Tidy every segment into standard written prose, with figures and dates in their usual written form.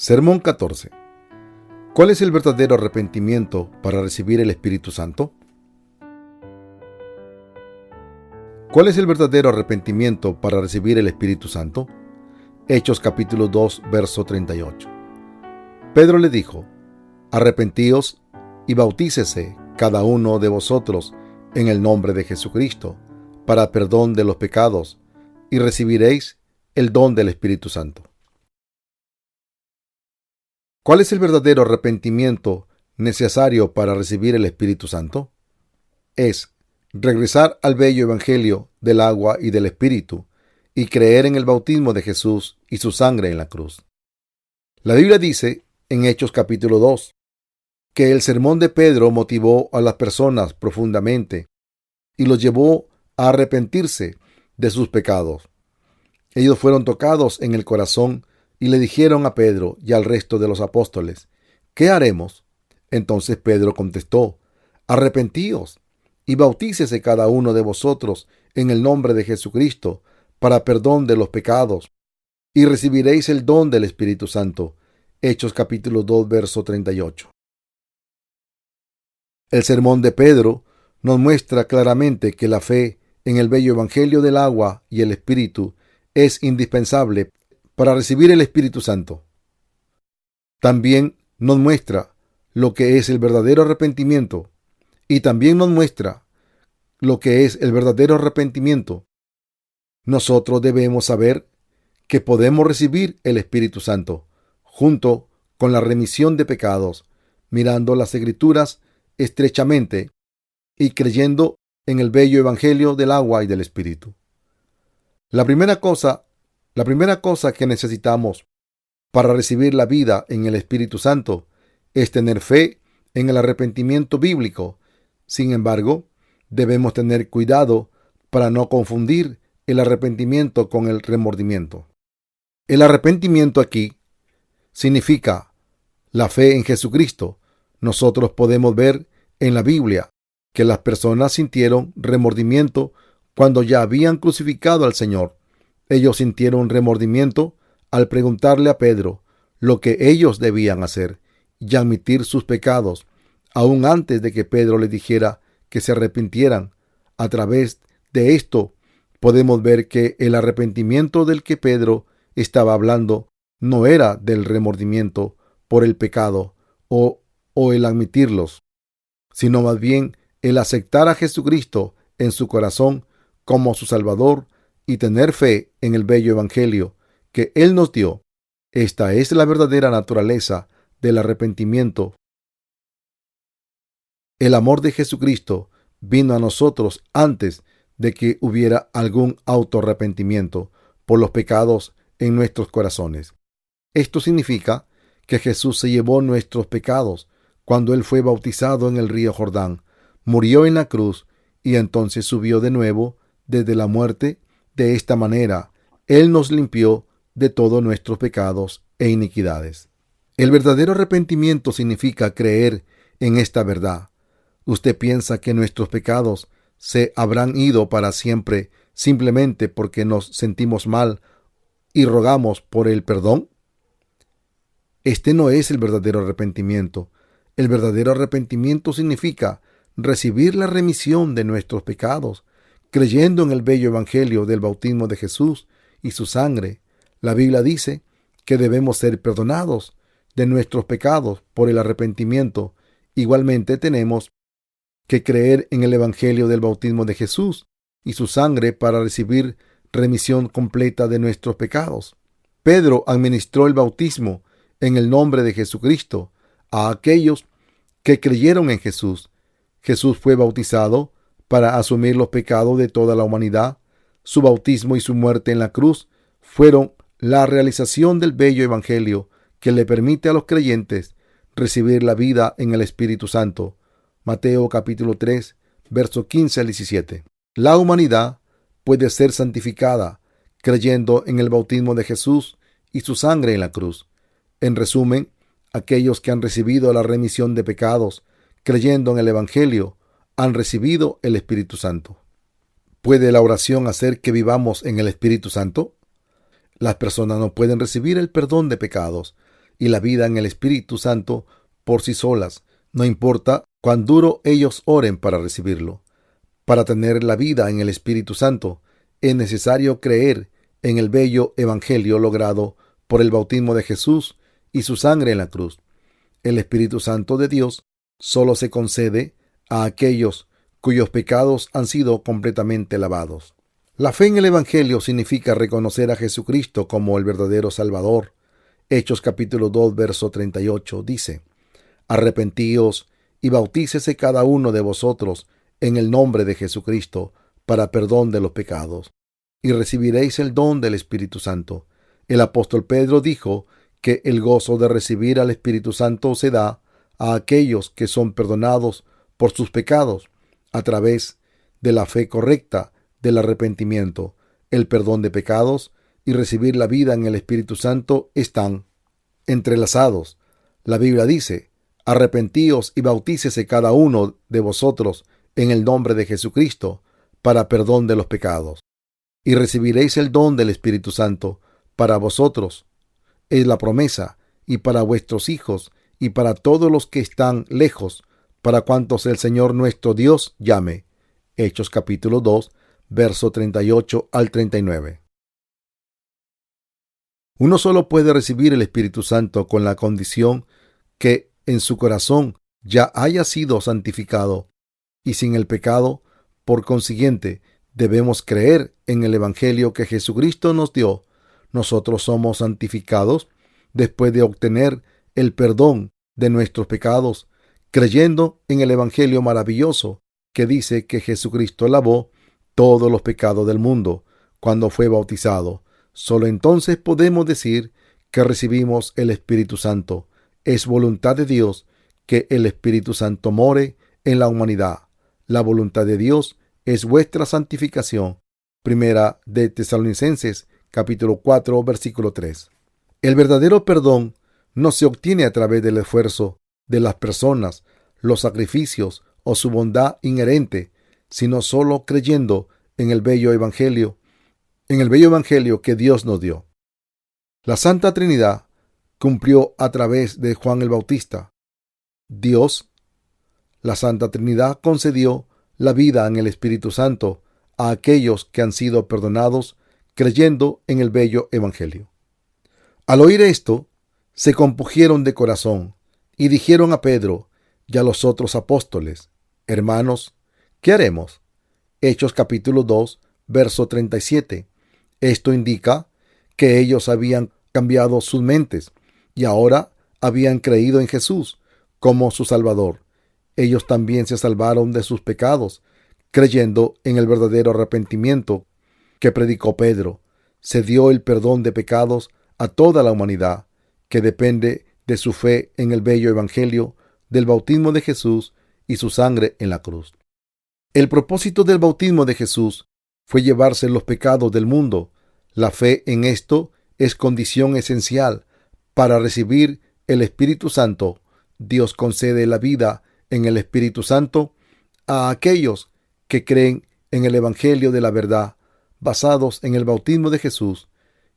Sermón 14. ¿Cuál es el verdadero arrepentimiento para recibir el Espíritu Santo? ¿Cuál es el verdadero arrepentimiento para recibir el Espíritu Santo? Hechos capítulo 2, verso 38. Pedro le dijo: arrepentíos y bautícese cada uno de vosotros en el nombre de Jesucristo para perdón de los pecados, y recibiréis el don del Espíritu Santo. ¿Cuál es el verdadero arrepentimiento necesario para recibir el Espíritu Santo? Es regresar al bello evangelio del agua y del Espíritu y creer en el bautismo de Jesús y su sangre en la cruz. La Biblia dice en Hechos capítulo 2 que el sermón de Pedro motivó a las personas profundamente y los llevó a arrepentirse de sus pecados. Ellos fueron tocados en el corazón y le dijeron a Pedro y al resto de los apóstoles: ¿qué haremos? Entonces Pedro contestó: arrepentíos y bautícese cada uno de vosotros en el nombre de Jesucristo para perdón de los pecados, y recibiréis el don del Espíritu Santo. Hechos capítulo 2, verso 38. El sermón de Pedro nos muestra claramente que la fe en el bello evangelio del agua y el Espíritu es indispensable para recibir el Espíritu Santo. También nos muestra lo que es el verdadero arrepentimiento, y también nos muestra lo que es el verdadero arrepentimiento. Nosotros debemos saber que podemos recibir el Espíritu Santo junto con la remisión de pecados, mirando las Escrituras estrechamente y creyendo en el bello evangelio del agua y del Espíritu. La primera cosa que necesitamos para recibir la vida en el Espíritu Santo es tener fe en el arrepentimiento bíblico. Sin embargo, debemos tener cuidado para no confundir el arrepentimiento con el remordimiento. El arrepentimiento aquí significa la fe en Jesucristo. Nosotros podemos ver en la Biblia que las personas sintieron remordimiento cuando ya habían crucificado al Señor. Ellos sintieron remordimiento al preguntarle a Pedro lo que ellos debían hacer y admitir sus pecados, aún antes de que Pedro les dijera que se arrepintieran. A través de esto podemos ver que el arrepentimiento del que Pedro estaba hablando no era del remordimiento por el pecado o el admitirlos, sino más bien el aceptar a Jesucristo en su corazón como su Salvador y tener fe en el bello evangelio que Él nos dio. Esta es la verdadera naturaleza del arrepentimiento. El amor de Jesucristo vino a nosotros antes de que hubiera algún autorrepentimiento por los pecados en nuestros corazones. Esto significa que Jesús se llevó nuestros pecados cuando Él fue bautizado en el río Jordán, murió en la cruz y entonces subió de nuevo desde la muerte. De esta manera, Él nos limpió de todos nuestros pecados e iniquidades. El verdadero arrepentimiento significa creer en esta verdad. ¿Usted piensa que nuestros pecados se habrán ido para siempre simplemente porque nos sentimos mal y rogamos por el perdón? Este no es el verdadero arrepentimiento. El verdadero arrepentimiento significa recibir la remisión de nuestros pecados, creyendo en el bello evangelio del bautismo de Jesús y su sangre. La Biblia dice que debemos ser perdonados de nuestros pecados por el arrepentimiento. Igualmente tenemos que creer en el evangelio del bautismo de Jesús y su sangre para recibir remisión completa de nuestros pecados. Pedro administró el bautismo en el nombre de Jesucristo a aquellos que creyeron en Jesús. Jesús fue bautizado para asumir los pecados de toda la humanidad. Su bautismo y su muerte en la cruz fueron la realización del bello evangelio que le permite a los creyentes recibir la vida en el Espíritu Santo. Mateo capítulo 3, verso 15 al 17. La humanidad puede ser santificada creyendo en el bautismo de Jesús y su sangre en la cruz. En resumen, aquellos que han recibido la remisión de pecados creyendo en el evangelio han recibido el Espíritu Santo. ¿Puede la oración hacer que vivamos en el Espíritu Santo? Las personas no pueden recibir el perdón de pecados y la vida en el Espíritu Santo por sí solas, no importa cuán duro ellos oren para recibirlo. Para tener la vida en el Espíritu Santo, es necesario creer en el bello evangelio logrado por el bautismo de Jesús y su sangre en la cruz. El Espíritu Santo de Dios solo se concede a aquellos cuyos pecados han sido completamente lavados. La fe en el evangelio significa reconocer a Jesucristo como el verdadero Salvador. Hechos capítulo 2, verso 38 dice: Arrepentíos y bautícese cada uno de vosotros en el nombre de Jesucristo para perdón de los pecados, y recibiréis el don del Espíritu Santo. El apóstol Pedro dijo que el gozo de recibir al Espíritu Santo se da a aquellos que son perdonados por sus pecados a través de la fe correcta del arrepentimiento. El perdón de pecados y recibir la vida en el Espíritu Santo están entrelazados. La Biblia dice: Arrepentíos y bautícese cada uno de vosotros en el nombre de Jesucristo para perdón de los pecados, y recibiréis el don del Espíritu Santo. Para vosotros es la promesa, y para vuestros hijos, y para todos los que están lejos, para cuantos el Señor nuestro Dios llame. Hechos capítulo 2, verso 38 al 39. Uno solo puede recibir el Espíritu Santo con la condición que en su corazón ya haya sido santificado y sin el pecado. Por consiguiente, debemos creer en el Evangelio que Jesucristo nos dio. Nosotros somos santificados después de obtener el perdón de nuestros pecados, creyendo en el Evangelio maravilloso que dice que Jesucristo lavó todos los pecados del mundo cuando fue bautizado. Solo entonces podemos decir que recibimos el Espíritu Santo. Es voluntad de Dios que el Espíritu Santo more en la humanidad. La voluntad de Dios es vuestra santificación. Primera de Tesalonicenses, capítulo 4, versículo 3. El verdadero perdón no se obtiene a través del esfuerzo de las personas, los sacrificios o su bondad inherente, sino solo creyendo en el bello evangelio que Dios nos dio. La Santa Trinidad cumplió a través de Juan el Bautista. Dios, la Santa Trinidad, concedió la vida en el Espíritu Santo a aquellos que han sido perdonados creyendo en el bello evangelio. Al oír esto, se compungieron de corazón y dijeron a Pedro y a los otros apóstoles: Hermanos, ¿qué haremos? Hechos capítulo 2, verso 37. Esto indica que ellos habían cambiado sus mentes y ahora habían creído en Jesús como su Salvador. Ellos también se salvaron de sus pecados, creyendo en el verdadero arrepentimiento que predicó Pedro. Se dio el perdón de pecados a toda la humanidad, que depende de su fe en el bello evangelio del bautismo de Jesús y su sangre en la cruz. El propósito del bautismo de Jesús fue llevarse los pecados del mundo. La fe en esto es condición esencial para recibir el Espíritu Santo. Dios concede la vida en el Espíritu Santo a aquellos que creen en el Evangelio de la verdad, basados en el bautismo de Jesús.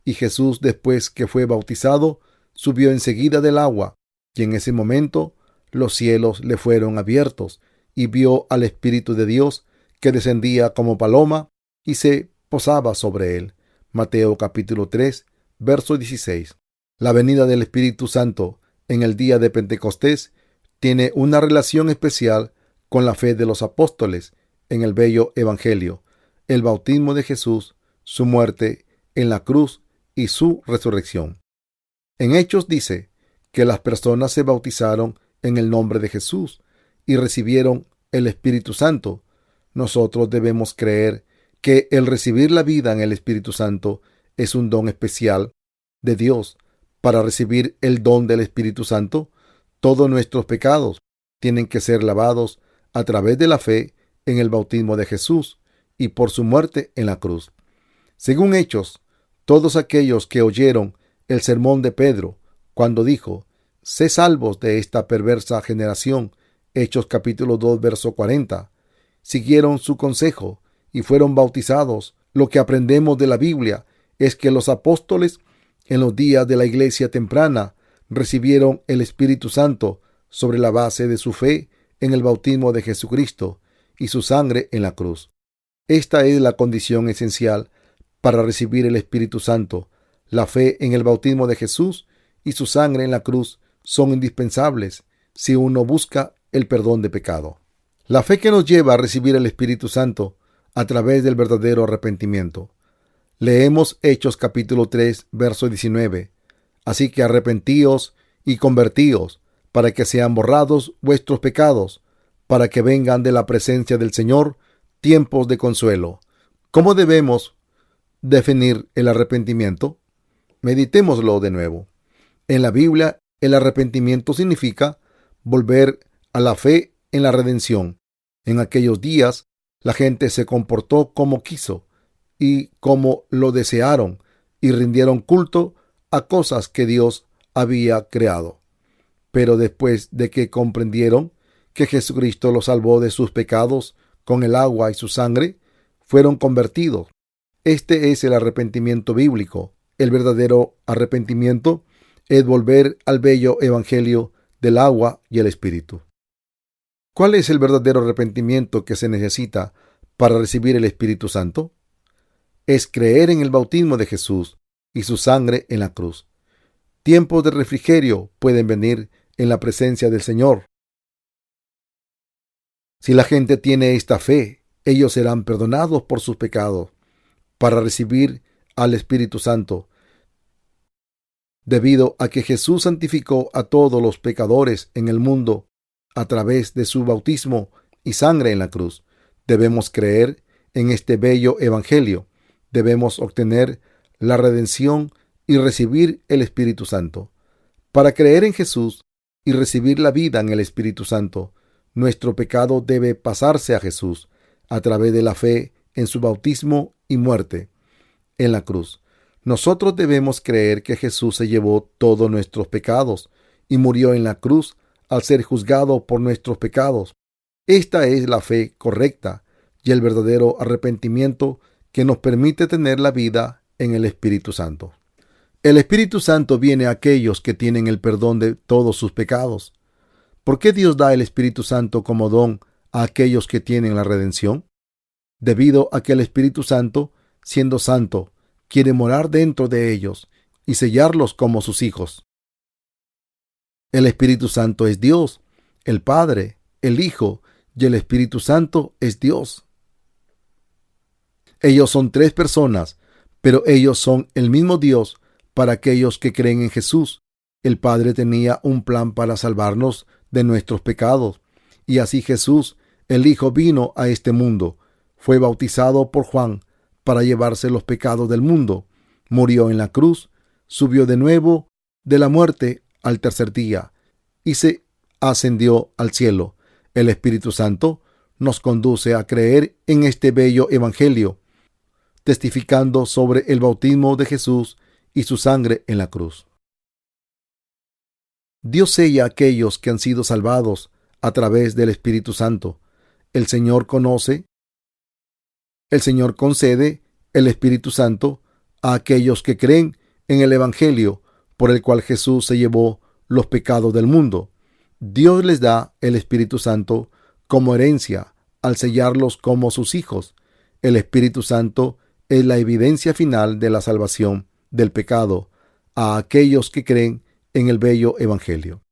Y Jesús, después que fue bautizado, subió enseguida del agua, y en ese momento los cielos le fueron abiertos, y vio al Espíritu de Dios que descendía como paloma y se posaba sobre él. Mateo capítulo 3, verso 16. La venida del Espíritu Santo en el día de Pentecostés tiene una relación especial con la fe de los apóstoles en el bello evangelio, el bautismo de Jesús, su muerte en la cruz y su resurrección. En Hechos dice que las personas se bautizaron en el nombre de Jesús y recibieron el Espíritu Santo. Nosotros debemos creer que el recibir la vida en el Espíritu Santo es un don especial de Dios. Para recibir el don del Espíritu Santo, todos nuestros pecados tienen que ser lavados a través de la fe en el bautismo de Jesús y por su muerte en la cruz. Según Hechos, todos aquellos que oyeron el sermón de Pedro, cuando dijo: sé salvos de esta perversa generación, Hechos capítulo 2, verso 40, siguieron su consejo y fueron bautizados. Lo que aprendemos de la Biblia es que los apóstoles en los días de la iglesia temprana recibieron el Espíritu Santo sobre la base de su fe en el bautismo de Jesucristo y su sangre en la cruz. Esta es la condición esencial para recibir el Espíritu Santo. La fe en el bautismo de Jesús y su sangre en la cruz son indispensables si uno busca el perdón de pecado. La fe que nos lleva a recibir el Espíritu Santo a través del verdadero arrepentimiento. Leemos Hechos capítulo 3, verso 19. Así que arrepentíos y convertíos, para que sean borrados vuestros pecados, para que vengan de la presencia del Señor tiempos de consuelo. ¿Cómo debemos definir el arrepentimiento? Meditémoslo de nuevo. En la Biblia, el arrepentimiento significa volver a la fe en la redención. En aquellos días, la gente se comportó como quiso y como lo desearon y rindieron culto a cosas que Dios había creado. Pero después de que comprendieron que Jesucristo los salvó de sus pecados con el agua y su sangre, fueron convertidos. Este es el arrepentimiento bíblico. El verdadero arrepentimiento es volver al bello evangelio del agua y el Espíritu. ¿Cuál es el verdadero arrepentimiento que se necesita para recibir el Espíritu Santo? Es creer en el bautismo de Jesús y su sangre en la cruz. Tiempos de refrigerio pueden venir en la presencia del Señor. Si la gente tiene esta fe, ellos serán perdonados por sus pecados. Para recibir al Espíritu Santo, debido a que Jesús santificó a todos los pecadores en el mundo a través de su bautismo y sangre en la cruz, debemos creer en este bello evangelio. Debemos obtener la redención y recibir el Espíritu Santo. Para creer en Jesús y recibir la vida en el Espíritu Santo, nuestro pecado debe pasarse a Jesús a través de la fe en su bautismo y muerte en la cruz. Nosotros debemos creer que Jesús se llevó todos nuestros pecados y murió en la cruz al ser juzgado por nuestros pecados. Esta es la fe correcta y el verdadero arrepentimiento que nos permite tener la vida en el Espíritu Santo. El Espíritu Santo viene a aquellos que tienen el perdón de todos sus pecados. ¿Por qué Dios da el Espíritu Santo como don a aquellos que tienen la redención? Debido a que el Espíritu Santo, siendo santo, quiere morar dentro de ellos y sellarlos como sus hijos. El Espíritu Santo es Dios, el Padre, el Hijo y el Espíritu Santo es Dios. Ellos son tres personas, pero ellos son el mismo Dios para aquellos que creen en Jesús. El Padre tenía un plan para salvarnos de nuestros pecados, y así Jesús, el Hijo, vino a este mundo. Fue bautizado por Juan para llevarse los pecados del mundo. Murió en la cruz, subió de nuevo de la muerte al tercer día y se ascendió al cielo. El Espíritu Santo nos conduce a creer en este bello evangelio, testificando sobre el bautismo de Jesús y su sangre en la cruz. Dios sella a aquellos que han sido salvados a través del Espíritu Santo. El Señor concede el Espíritu Santo a aquellos que creen en el evangelio por el cual Jesús se llevó los pecados del mundo. Dios les da el Espíritu Santo como herencia al sellarlos como sus hijos. El Espíritu Santo es la evidencia final de la salvación del pecado a aquellos que creen en el bello evangelio.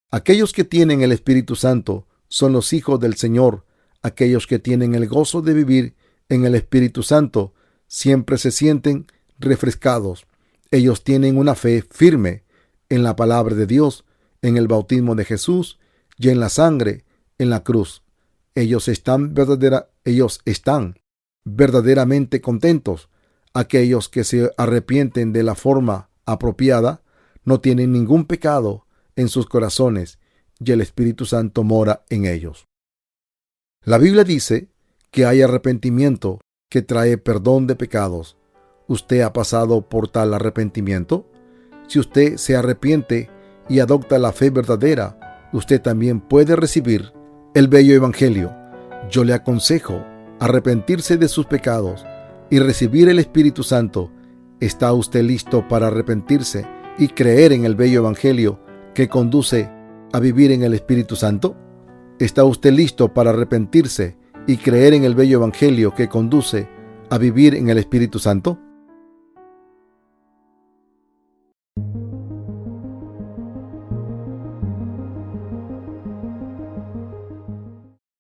Aquellos que tienen el Espíritu Santo son los hijos del Señor. Aquellos que tienen el gozo de vivir en el Espíritu Santo siempre se sienten refrescados. Ellos tienen una fe firme en la palabra de Dios, en el bautismo de Jesús y en la sangre en la cruz. Ellos están verdaderamente contentos. Aquellos que se arrepienten de la forma apropiada no tienen ningún pecado en sus corazones y el Espíritu Santo mora en ellos. La Biblia dice que hay arrepentimiento que trae perdón de pecados. ¿Usted ha pasado por tal arrepentimiento? Si usted se arrepiente y adopta la fe verdadera, usted también puede recibir el bello evangelio. Yo le aconsejo arrepentirse de sus pecados y recibir el Espíritu Santo. ¿Está usted listo para arrepentirse y creer en el bello Evangelio que conduce a vivir en el Espíritu Santo? ¿Está usted listo para arrepentirse y creer en el bello Evangelio que conduce a vivir en el Espíritu Santo?